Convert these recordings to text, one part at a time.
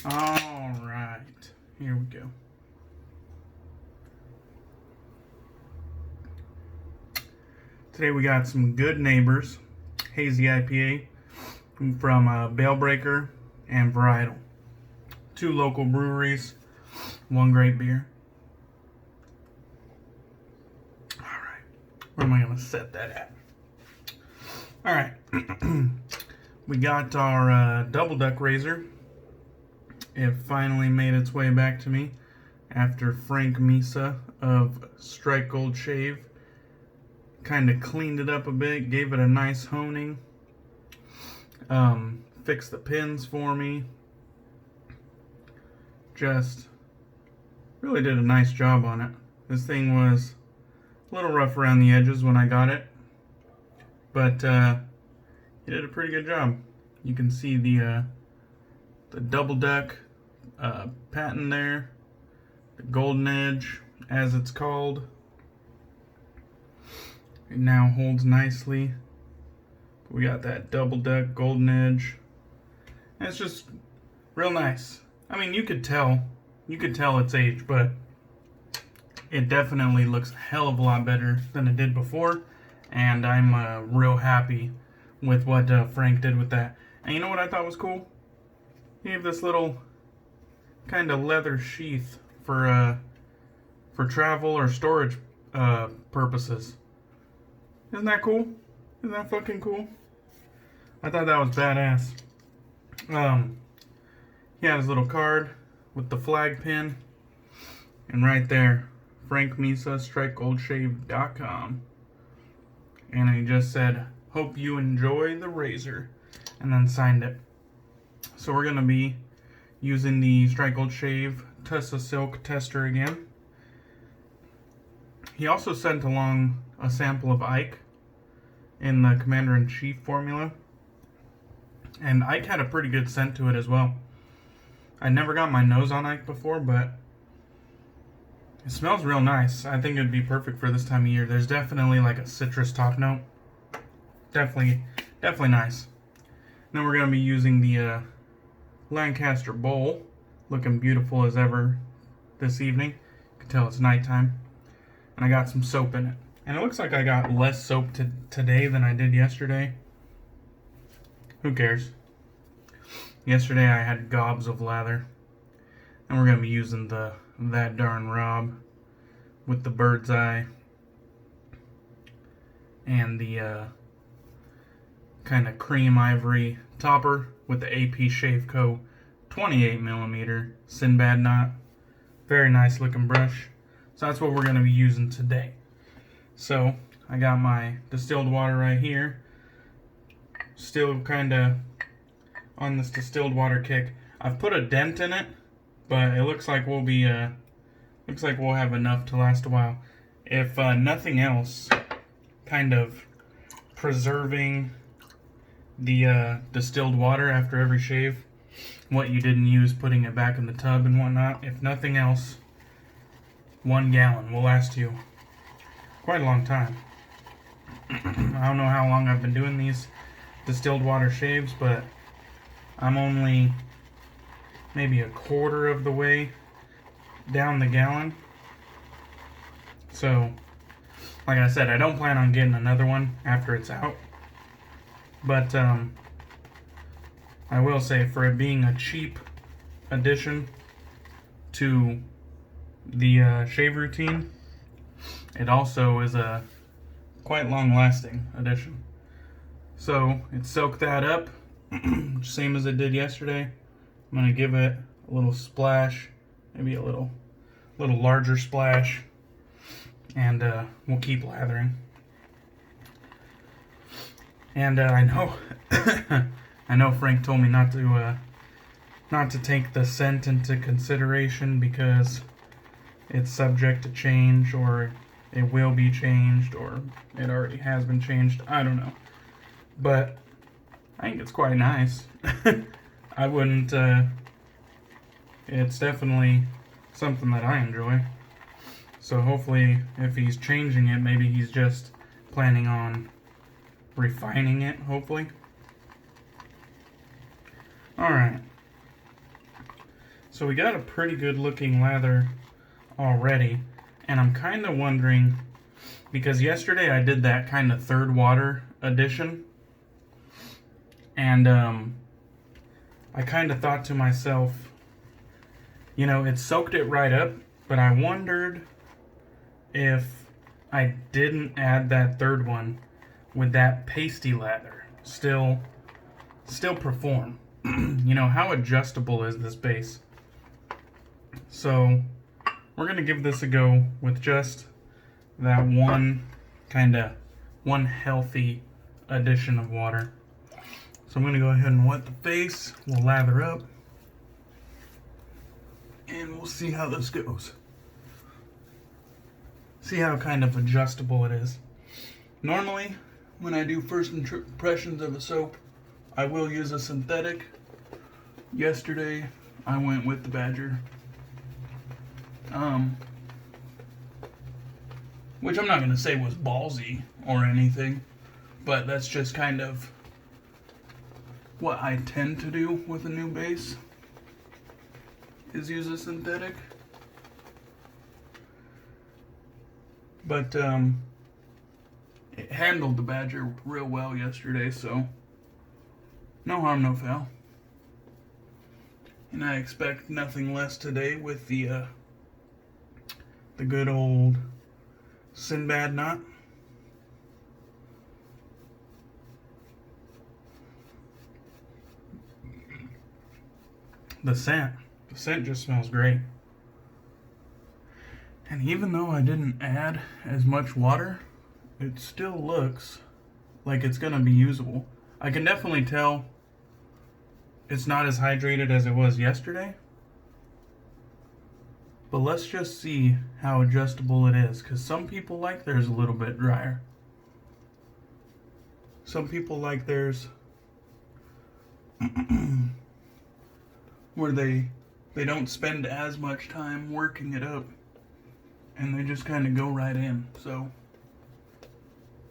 All right, here we go. Today we got some Good Neighbors Hazy IPA from Bale Breaker and Varietal. 2 local breweries, 1 great beer. All right, where am I going to set that at? All right, we got our Dubl Duck razor. It finally made its way back to me after Frank Misa of Strike Gold Shave kind of cleaned it up a bit, gave it a nice honing, fixed the pins for me, just really did a nice job on it. This thing was a little rough around the edges when I got it, but he did a pretty good job. You can see the Dubl Duck patent there, the golden edge as it's called. It now holds nicely. We got that Dubl Duck golden edge. And it's just real nice. I mean, you could tell it's aged, but it definitely looks a hell of a lot better than it did before. And I'm real happy with what Frank did with that. And you know what I thought was cool? He gave this little kind of leather sheath for travel or storage purposes. Isn't that cool? Isn't that fucking cool? I thought that was badass. He had his little card with the flag pin. And right there, Frank Misa, StrikeGoldShave.com. And he just said, "Hope you enjoy the razor." And then signed it. So we're going to be using the Strike Gold Shave Tussah Silk Tester again. He also sent along a sample of Ike in the Commander-in-Chief formula. And Ike had a pretty good scent to it as well. I never got my nose on Ike before, but it smells real nice. I think it'd be perfect for this time of year. There's definitely like a citrus top note. Definitely nice. Then we're going to be using the Lancaster bowl. Looking beautiful as ever this evening. You can tell it's nighttime. And I got some soap in it. And it looks like I got less soap today than I did yesterday. Who cares? Yesterday I had gobs of lather. And we're going to be using that darn Rob with the bird's eye. And the kind of cream ivory topper with the AP Shave Co. 28mm SynBad knot. Very nice looking brush. So that's what we're going to be using today. So I got my distilled water right here. Still kind of on this distilled water kick. I've put a dent in it, but it looks like we'll have enough to last a while. If nothing else, kind of preserving the distilled water after every shave. What you didn't use, putting it back in the tub and whatnot. If nothing else, 1 gallon will last you quite a long time. I don't know how long I've been doing these distilled water shaves, but I'm only maybe a quarter of the way down the gallon. So, like I said, I don't plan on getting another one after it's out. But I will say, for it being a cheap addition to the shave routine, it also is a quite long-lasting addition. So it soaked that up, same as it did yesterday. I'm gonna give it a little splash, maybe a little larger splash, and we'll keep lathering. And I know, I know Frank told me not to take the scent into consideration because it's subject to change, or it will be changed, or it already has been changed. I don't know. But I think it's quite nice. I wouldn't, it's definitely something that I enjoy. So hopefully, if he's changing it, maybe he's just planning on refining it, hopefully. Alright. So we got a pretty good looking lather already, and I'm kind of wondering, because yesterday I did that kind of third water addition, and I kind of thought to myself, you know, it soaked it right up, but I wondered if I didn't add that third one, would that pasty lather still perform? You know, how adjustable is this base? So we're gonna give this a go with just that one healthy addition of water. So I'm gonna go ahead and wet the face. We'll lather up, and we'll see how this goes. See how kind of adjustable it is. Normally, when I do first impressions of a soap, I will use a synthetic. Yesterday, I went with the Badger. Which I'm not going to say was ballsy or anything, but that's just kind of what I tend to do with a new base, is use a synthetic. But it handled the Badger real well yesterday, so no harm, no foul. And I expect nothing less today with the good old SynBad knot. The scent just smells great. And even though I didn't add as much water, it still looks like it's gonna be usable. I can definitely tell it's not as hydrated as it was yesterday. But let's just see how adjustable it is, because some people like theirs a little bit drier. Some people like theirs where they don't spend as much time working it up, and they just kind of go right in. So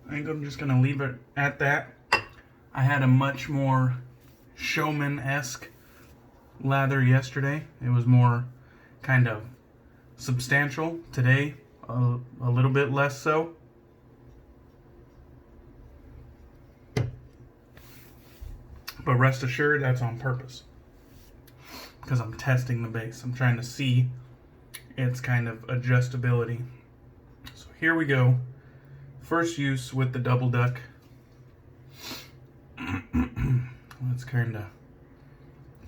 I think I'm just going to leave it at that. I had a much more showman-esque lather yesterday. It was more kind of substantial. Today, a little bit less so. But rest assured, that's on purpose, because I'm testing the base. I'm trying to see its kind of adjustability. So here we go. First use with the Dubl Duck. Let's kind of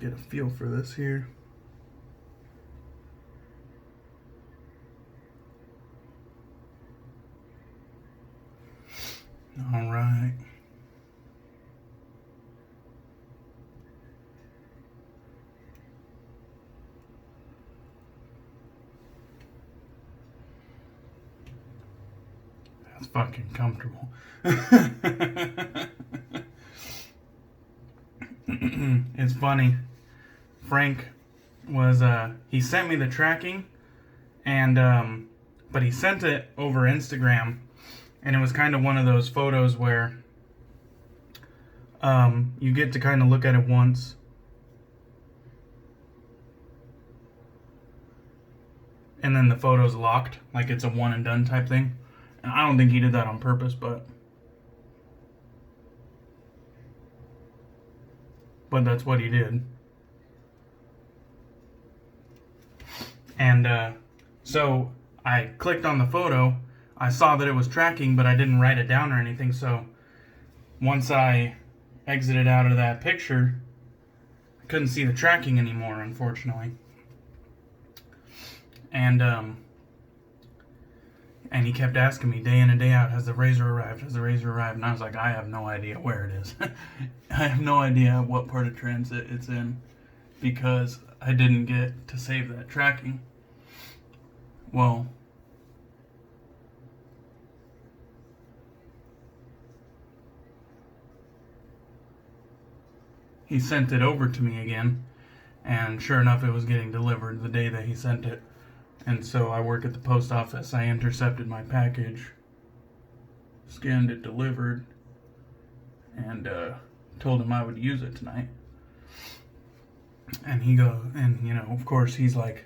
get a feel for this here. All right. That's fucking comfortable. It's funny. Frank was he sent me the tracking, and but he sent it over Instagram, and it was kind of one of those photos where you get to kind of look at it once, and then the photo's locked, like it's a one and done type thing. And I don't think he did that on purpose, but that's what he did. And so I clicked on the photo. I saw that it was tracking, but I didn't write it down or anything. So once I exited out of that picture, I couldn't see the tracking anymore, unfortunately. And he kept asking me day in and day out, has the razor arrived? Has the razor arrived? And I was like, I have no idea where it is. I have no idea what part of transit it's in, because I didn't get to save that tracking. Well, he sent it over to me again, and sure enough, it was getting delivered the day that he sent it. And so I work at the post office. I intercepted my package, scanned it, delivered, and told him I would use it tonight. And he goes, and you know, of course, he's like,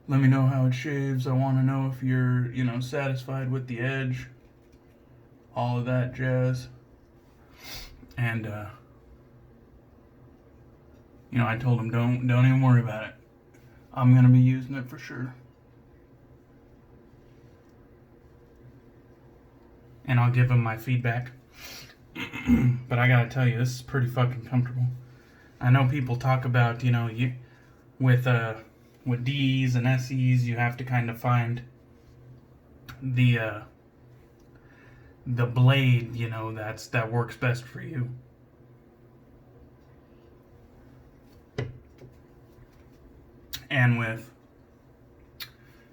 let me know how it shaves. I want to know if you're, you know, satisfied with the edge. All of that jazz. And, you know, I told him, don't even worry about it. I'm going to be using it for sure. And I'll give him my feedback. But I gotta tell you, this is pretty fucking comfortable. I know people talk about, you know, with D's and SE's, you have to kind of find the blade, you know, that works best for you. And with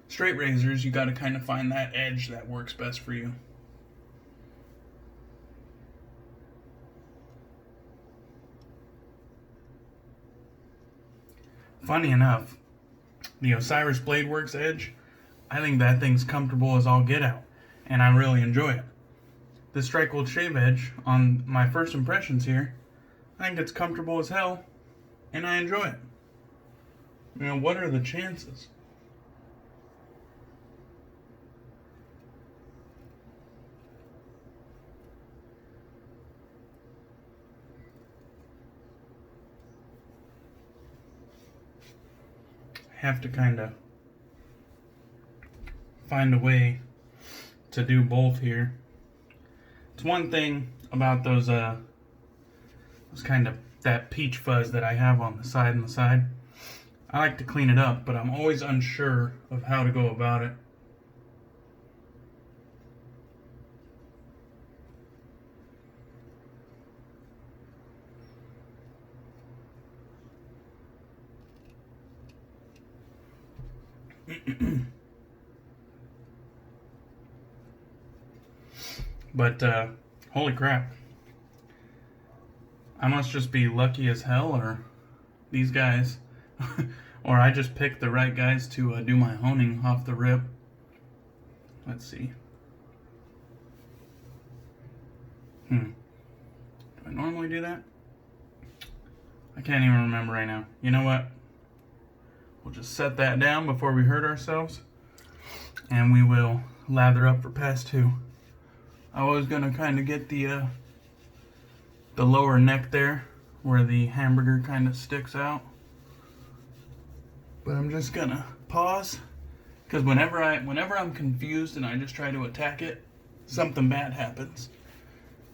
straight razors, you got to kind of find that edge that works best for you. Funny enough, the Osiris Blade Works edge, I think that thing's comfortable as all get out, and I really enjoy it. The Strike Gold Shave Edge, on my first impressions here, I think it's comfortable as hell, and I enjoy it. You know, what are the chances? I have to kind of find a way to do both here. It's one thing about those kind of that peach fuzz that I have on the side and the side. I like to clean it up, but I'm always unsure of how to go about it. But holy crap, I must just be lucky as hell, or these guys or I just picked the right guys to do my honing off the rip. Let's see. Do I normally do that? I can't even remember right now. You know what? We'll just set that down before we hurt ourselves, and we will lather up for pass 2. I was gonna kind of get the lower neck there, where the hamburger kind of sticks out, but I'm just gonna pause, because whenever I'm confused and I just try to attack it, something bad happens.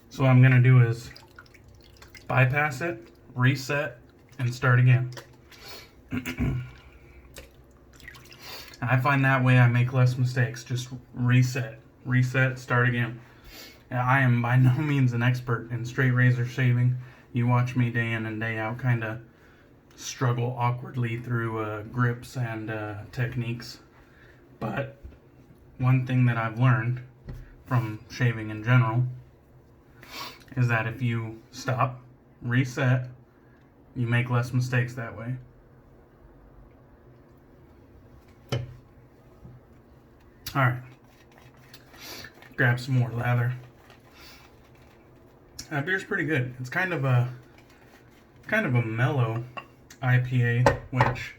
So what I'm gonna do is bypass it, reset, and start again. I find that way I make less mistakes. Just reset, start again. I am by no means an expert in straight razor shaving. You watch me day in and day out kind of struggle awkwardly through grips and techniques. But one thing that I've learned from shaving in general is that if you stop, reset, you make less mistakes that way. Alright, grab some more lather. That beer's pretty good. It's kind of a mellow IPA, which,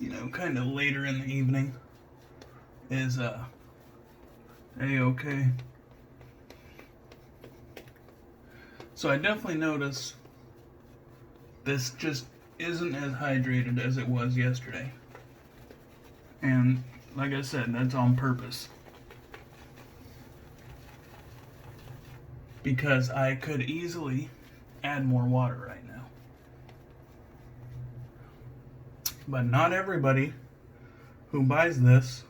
you know, kind of later in the evening is a-okay. So I definitely notice this just isn't as hydrated as it was yesterday. And like I said, that's on purpose. Because I could easily add more water right now. But not everybody who buys this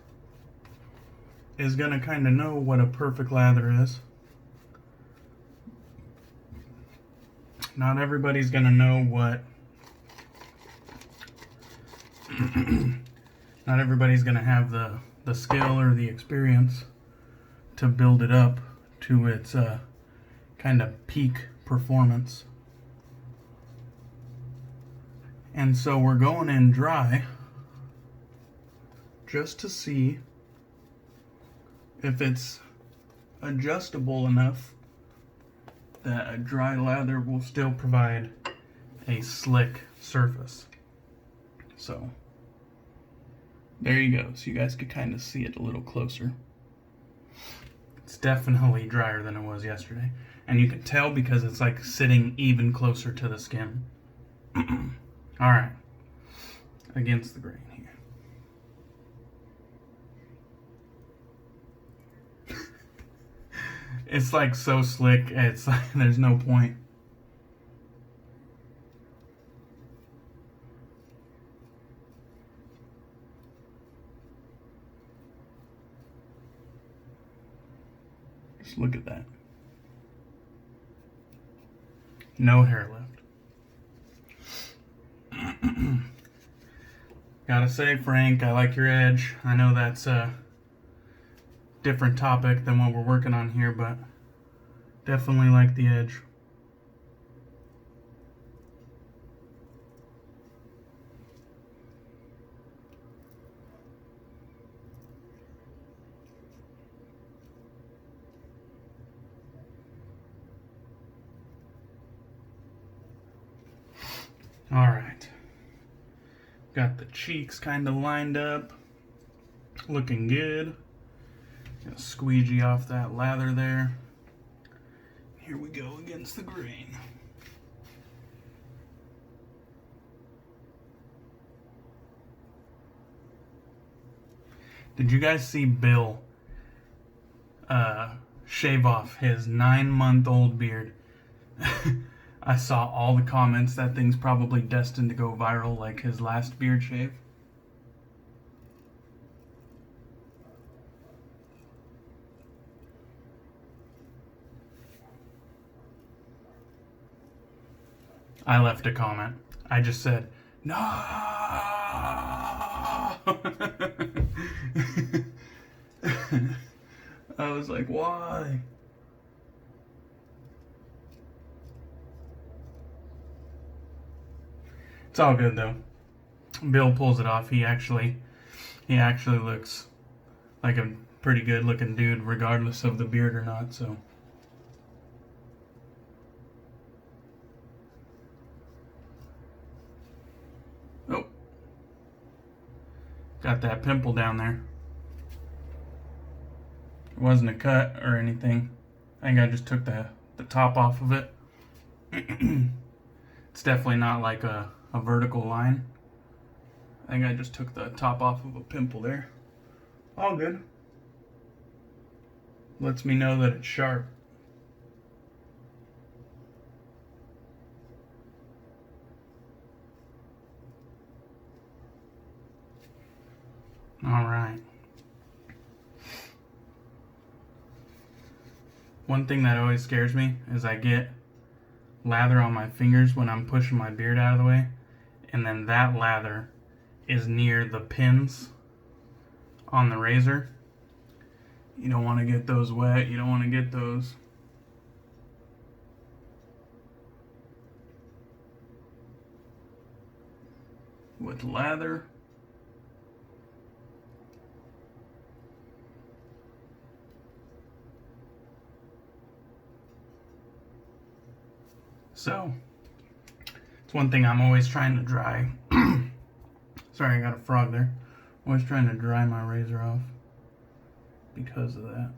is gonna kind of know what a perfect lather is. Not everybody's gonna know what not everybody's gonna have the skill or the experience to build it up to its kind of peak performance. And so we're going in dry just to see if it's adjustable enough that a dry lather will still provide a slick, surface. So there you go. So you guys could kind of see it a little closer. It's definitely drier than it was yesterday. And you can tell because it's like sitting even closer to the skin. Alright. Against the grain here. It's like so slick, it's like there's no point. Just look at that. No hair left. Gotta say, Frank, I like your edge. I know that's a different topic than what we're working on here, but definitely like the edge. Alright. Got the cheeks kind of lined up. Looking good. Gonna squeegee off that lather there. Here we go against the grain. Did you guys see Bill shave off his 9-month-old beard? I saw all the comments. That thing's probably destined to go viral like his last beard shave. I left a comment. I just said, no! I was like, why? It's all good though. Bill pulls it off. He actually looks like a pretty good looking dude regardless of the beard or not, so. Oh. Got that pimple down there. It wasn't a cut or anything. I think I just took the top off of it. It's definitely not like a vertical line. I think I just took the top off of a pimple there. All good. Lets me know that it's sharp. All right. One thing that always scares me is I get lather on my fingers when I'm pushing my beard out of the way, and then that lather is near the pins on the razor. You don't want to get those wet. You don't want to get those with lather. So, it's one thing I'm always trying to dry. Sorry, I got a frog there. Always trying to dry my razor off because of that.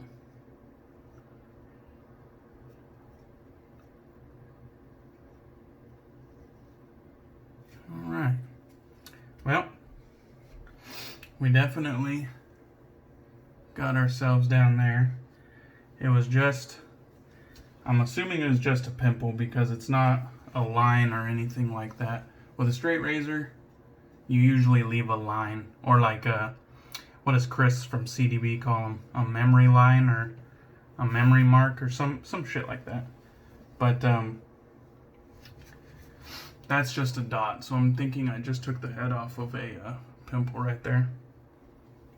Alright. Well, we definitely got ourselves down there. It was just, I'm assuming it was just a pimple because it's not a line or anything like that. With a straight razor, you usually leave a line, or like a, what does Chris from CDB call them? A memory line or a memory mark or some shit like that. But that's just a dot, so I'm thinking I just took the head off of a pimple right there.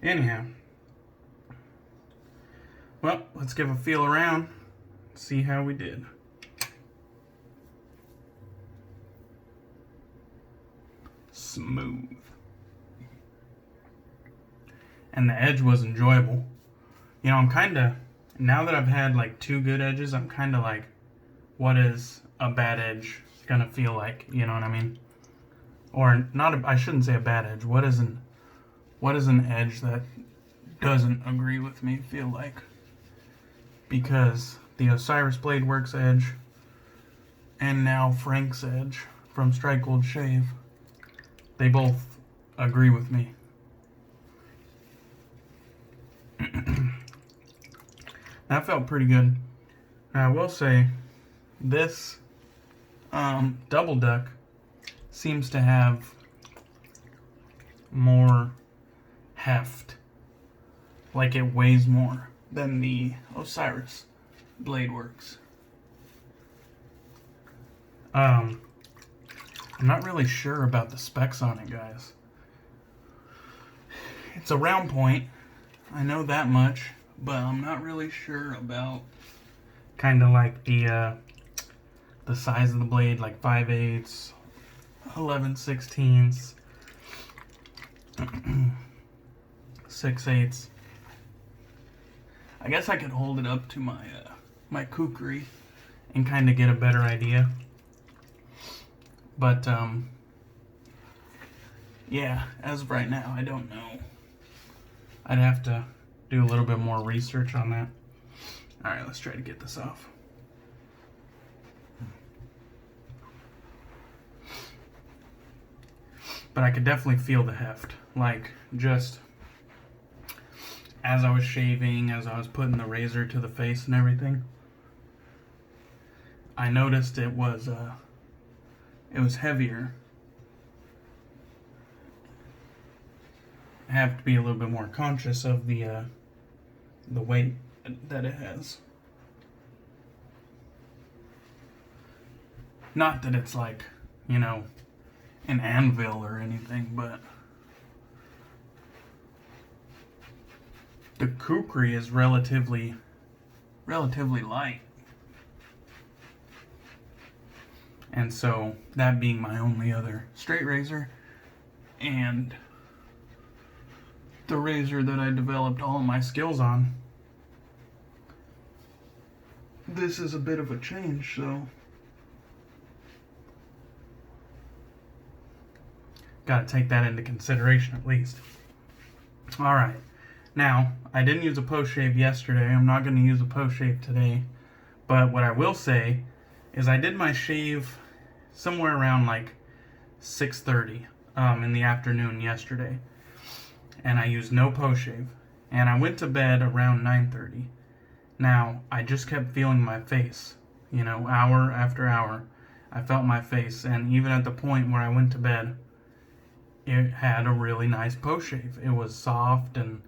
Anyhow, well, let's give a feel around, see how we did. Smooth. And the edge was enjoyable. You know, I'm kind of, now that I've had like 2 good edges, I'm kind of like, what is a bad edge gonna feel like? You know what I mean? or not. I shouldn't say a bad edge. What is an edge that doesn't agree with me? Feel like, because the Osiris Blade Works edge and now Frank's edge from Strike Gold Shave, they both agree with me. That felt pretty good. Now, I will say, this Dubl Duck seems to have more heft. Like it weighs more than the Osiris Blade Works. I'm not really sure about the specs on it, guys. It's a round point, I know that much, but I'm not really sure about kind of like the size of the blade, like 5/8, 11/16, 6/8. I guess I could hold it up to my my kukri and kind of get a better idea. But yeah, as of right now, I don't know. I'd have to do a little bit more research on that. All right, let's try to get this off. But I could definitely feel the heft, like just as I was shaving, as I was putting the razor to the face and everything. I noticed it was heavier. I have to be a little bit more conscious of the weight that it has. Not that it's like, you know, an anvil or anything, but the kukri is relatively light. And so, that being my only other straight razor, and the razor that I developed all of my skills on, this is a bit of a change, so gotta take that into consideration at least. Alright, now, I didn't use a post shave yesterday, I'm not going to use a post shave today, but what I will say is I did my shave somewhere around like 6:30 in the afternoon yesterday, and I used no post shave, and I went to bed around 9:30. Now, I just kept feeling my face, you know, hour after hour. I felt my face, and even at the point where I went to bed, it had a really nice post shave. It was soft and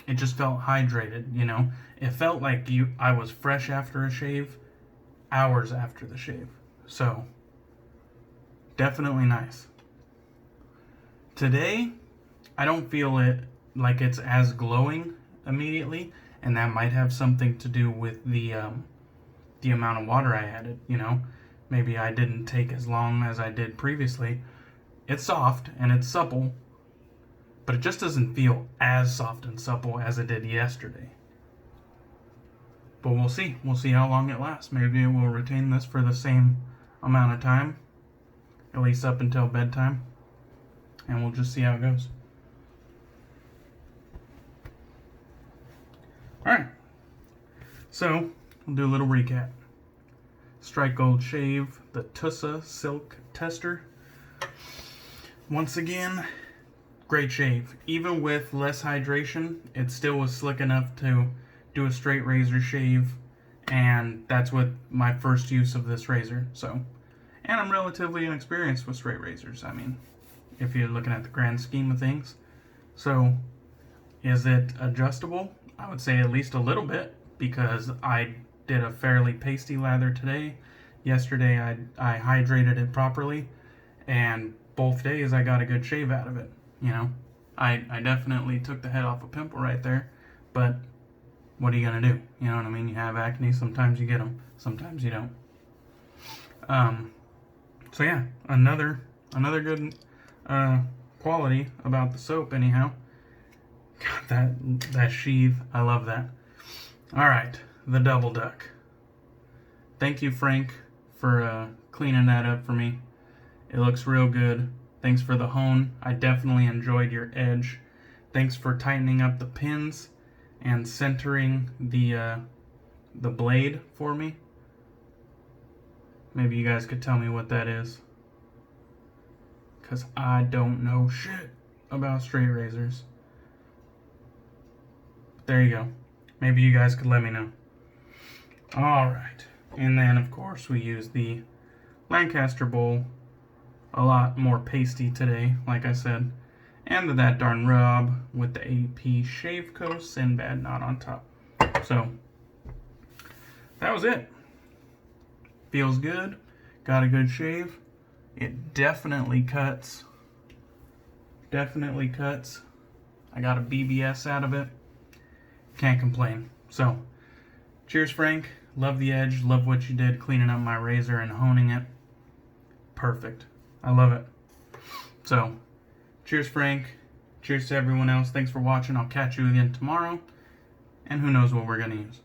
it just felt hydrated, you know. It felt like I was fresh after a shave, hours after the shave. So, definitely nice. Today, I don't feel it like it's as glowing immediately, and that might have something to do with the amount of water I added, you know. Maybe I didn't take as long as I did previously. It's soft and it's supple, but it just doesn't feel as soft and supple as it did yesterday. But we'll see. We'll see how long it lasts. Maybe it will retain this for the same amount of time, at least up until bedtime, and we'll just see how it goes. Alright, so we'll do a little recap. Strike Gold Shave, the Tussah Silk Tester. Once again, great shave. Even with less hydration, it still was slick enough to do a straight razor shave, and that's what my first use of this razor. So, and I'm relatively inexperienced with straight razors, I mean, if you're looking at the grand scheme of things. So, is it adjustable? I would say at least a little bit, because I did a fairly pasty lather today. Yesterday I hydrated it properly, and both days I got a good shave out of it, you know. I definitely took the head off a pimple right there, but what are you gonna do? You know what I mean? You have acne, sometimes you get them, sometimes you don't. So yeah, another good quality about the soap anyhow. God, that sheath, I love that. Alright, the Dubl Duck. Thank you, Frank, for cleaning that up for me. It looks real good. Thanks for the hone. I definitely enjoyed your edge. Thanks for tightening up the pins and centering the blade for me. Maybe you guys could tell me what that is, because I don't know shit about straight razors. There you go. Maybe you guys could let me know. Alright. And then, of course, we use the Lancaster bowl. A lot more pasty today, like I said. And that darn rub with the AP Shave Co. SynBad knot on top. So, that was it. Feels good. Got a good shave. It definitely cuts. Definitely cuts. I got a BBS out of it. Can't complain. So, cheers, Frank. Love the edge. Love what you did cleaning up my razor and honing it. Perfect. I love it. So, cheers, Frank. Cheers to everyone else. Thanks for watching. I'll catch you again tomorrow. And who knows what we're going to use.